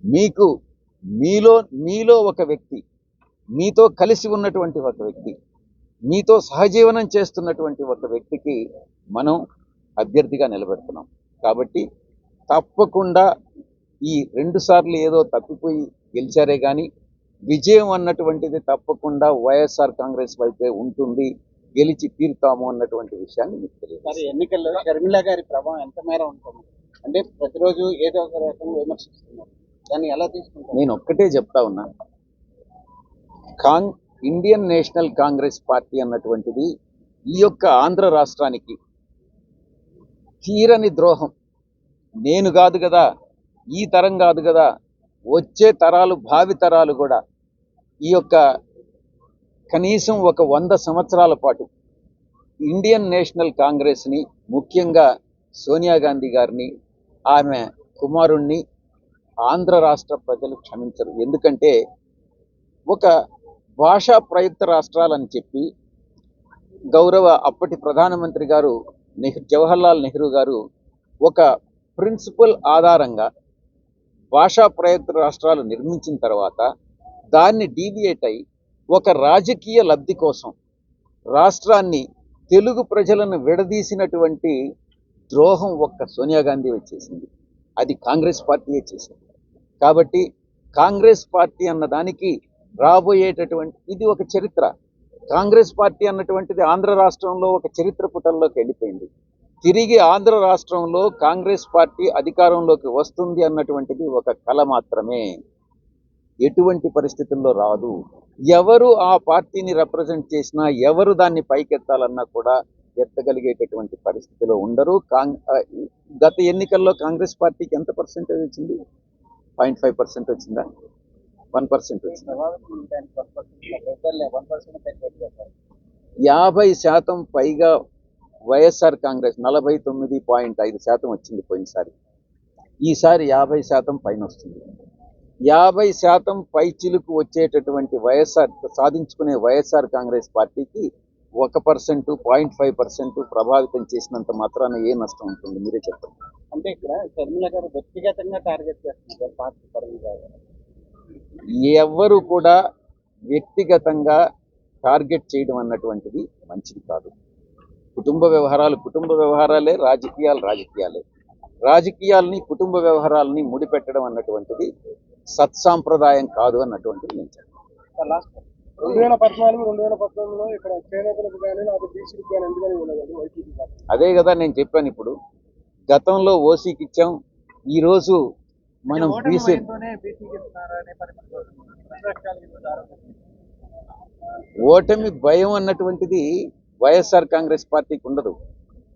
మీకు మీలో మీలో ఒక వ్యక్తి, మీతో కలిసి ఉన్నటువంటి ఒక వ్యక్తి, మీతో సహజీవనం చేస్తున్నటువంటి ఒక వ్యక్తికి మనం అభ్యర్థిగా నిలబెడుతున్నాం. కాబట్టి తప్పకుండా ఈ 2 సార్లు ఏదో తప్పిపోయి గెలిచారే కానీ విజయం అన్నటువంటిది తప్పకుండా వైఎస్ఆర్ కాంగ్రెస్ వైపే ఉంటుంది, గెలిచి తీరుతాము అన్నటువంటి విషయాన్ని మీకు తెలియదు. మరి ఎన్నికల్లో షర్మిల గారి ప్రభావం ఎంత మేర ఉంటుంది? అంటే ప్రతిరోజు ఏదో ఒక రకంగా విమర్శిస్తున్నారు, దాన్ని ఎలా తీసుకుంటారు? నేను ఒక్కటే చెప్తా ఉన్నా, ఇండియన్ నేషనల్ కాంగ్రెస్ పార్టీ అన్నటువంటిది ఈ యొక్క ఆంధ్ర రాష్ట్రానికి తీరని ద్రోహం. నేను కాదు కదా, ఈ తరం కాదు కదా, వచ్చే తరాలు, భావి తరాలు కూడా ఈ యొక్క కనీసం ఒక 100 సంవత్సరాల పాటు ఇండియన్ నేషనల్ కాంగ్రెస్ని, ముఖ్యంగా సోనియా గాంధీ గారిని, ఆమె కుమారుణ్ణి ఆంధ్ర రాష్ట్ర ప్రజలు క్షమించరు. ఎందుకంటే ఒక భాషా ప్రయుక్త రాష్ట్రాలని చెప్పి గౌరవ అప్పటి ప్రధానమంత్రి గారు జవహర్లాల్ నెహ్రూ గారు ఒక ప్రిన్సిపల్ ఆధారంగా భాషా ప్రయుక్త రాష్ట్రాలు నిర్మించిన తర్వాత దాన్ని డీవియేట్ అయి ఒక రాజకీయ లబ్ధి కోసం రాష్ట్రాన్ని, తెలుగు ప్రజలను విడదీసినటువంటి ద్రోహం ఒక్క సోనియా గాంధీ వచ్చేసింది. అది కాంగ్రెస్ పార్టీయే చేసింది. కాబట్టి కాంగ్రెస్ పార్టీ అన్నదానికి రాబోయేటటువంటి ఇది ఒక చరిత్ర. కాంగ్రెస్ పార్టీ అన్నటువంటిది ఆంధ్ర రాష్ట్రంలో ఒక చరిత్ర పుటల్లోకి వెళ్ళిపోయింది. తిరిగి ఆంధ్ర రాష్ట్రంలో కాంగ్రెస్ పార్టీ అధికారంలోకి వస్తుంది అన్నటువంటిది ఒక కల మాత్రమే, ఎటువంటి పరిస్థితుల్లో రాదు. ఎవరు ఆ పార్టీని రిప్రజెంట్ చేసినా, ఎవరు దాన్ని పైకెత్తాలన్నా కూడా ఎత్తగలిగేటటువంటి పరిస్థితిలో ఉండరు. గత ఎన్నికల్లో కాంగ్రెస్ పార్టీకి ఎంత పర్సెంటేజ్ వచ్చింది? 0.5% వచ్చిందా? 1% వచ్చింది. 50% పైగా వైఎస్ఆర్ కాంగ్రెస్ 49.5% వచ్చింది పోయినసారి. ఈసారి 50% పైన వస్తుంది. 50% పై చిలుకు వచ్చేటటువంటి వైఎస్ఆర్ సాధించుకునే వైఎస్ఆర్ కాంగ్రెస్ పార్టీకి 1%, 0.5% ప్రభావితం చేసినంత మాత్రాన ఏ నష్టం ఉంటుంది? మీరే చెప్పండి. అంటే ఇక్కడ షర్మిల గారు వ్యక్తిగతంగా టార్గెట్ చేస్తున్నారు పార్టీ పరంగా. ఎవరు కూడా వ్యక్తిగతంగా టార్గెట్ చేయడం అన్నటువంటిది మంచిది కాదు. కుటుంబ వ్యవహారాలే, రాజకీయాలే. రాజకీయాలని, కుటుంబ వ్యవహారాలని ముడిపెట్టడం అన్నటువంటిది సత్సాంప్రదాయం కాదు అన్నటువంటిది నేను చెప్తాను. 2014-2019లో ఇక్కడ చేనేతలకు కానీ నాకు బీసీకి కానీ ఎందుకని ఉండదు వైసీపీ. అదే కదా నేను చెప్పాను. ఇప్పుడు గతంలో ఓసీకి ఇచ్చాం, ఈరోజు మనం బీసీ ఓటమి భయం అన్నటువంటిది వైఎస్ఆర్ కాంగ్రెస్ పార్టీకి ఉండదు.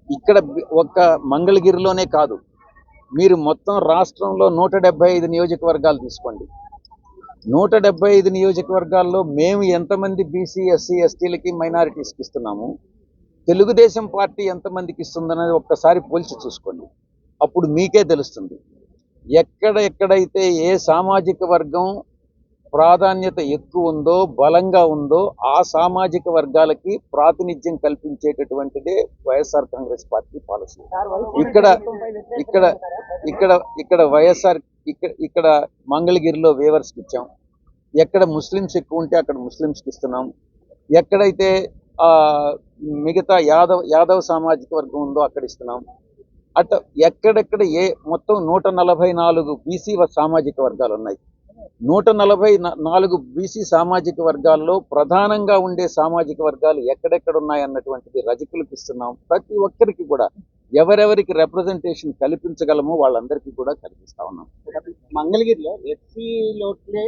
ఇక్కడ ఒక్క మంగళగిరిలోనే కాదు, మీరు మొత్తం రాష్ట్రంలో 175 నియోజకవర్గాలు తీసుకోండి. 175 నియోజకవర్గాల్లో మేము ఎంతమంది బీసీ, ఎస్సీ, ఎస్టీలకి, మైనారిటీస్కి ఇస్తున్నాము, తెలుగుదేశం పార్టీ ఎంతమందికి ఇస్తుందనేది ఒక్కసారి పోల్చి చూసుకోండి. అప్పుడు మీకే తెలుస్తుంది. ఎక్కడెక్కడైతే ఏ సామాజిక వర్గం ప్రాధాన్యత ఎక్కువ ఉందో, బలంగా ఉందో, ఆ సామాజిక వర్గాలకి ప్రాతినిధ్యం కల్పించేటటువంటిదే వైఎస్ఆర్ కాంగ్రెస్ పార్టీ పాలసీ. ఇక్కడ వైఎస్ఆర్ ఇక్కడ మంగళగిరిలో వేవర్స్కి ఇచ్చాం. ఎక్కడ ముస్లిమ్స్ ఎక్కువ ఉంటే అక్కడ ముస్లిమ్స్కి ఇస్తున్నాం. ఎక్కడైతే మిగతా యాదవ్ సామాజిక వర్గం ఉందో అక్కడ ఇస్తున్నాం. ఎక్కడెక్కడ మొత్తం 144 బీసీ సామాజిక వర్గాలు ఉన్నాయి. 144 బీసీ సామాజిక వర్గాల్లో ప్రధానంగా ఉండే సామాజిక వర్గాలు ఎక్కడెక్కడ ఉన్నాయన్నటువంటిది రజకులకు ఇస్తున్నాం. ప్రతి ఒక్కరికి కూడా ఎవరెవరికి రిప్రజెంటేషన్ కల్పించగలమో వాళ్ళందరికీ కూడా కల్పిస్తా ఉన్నాం. మంగళగిరిలో ఎస్సీ లోట్లే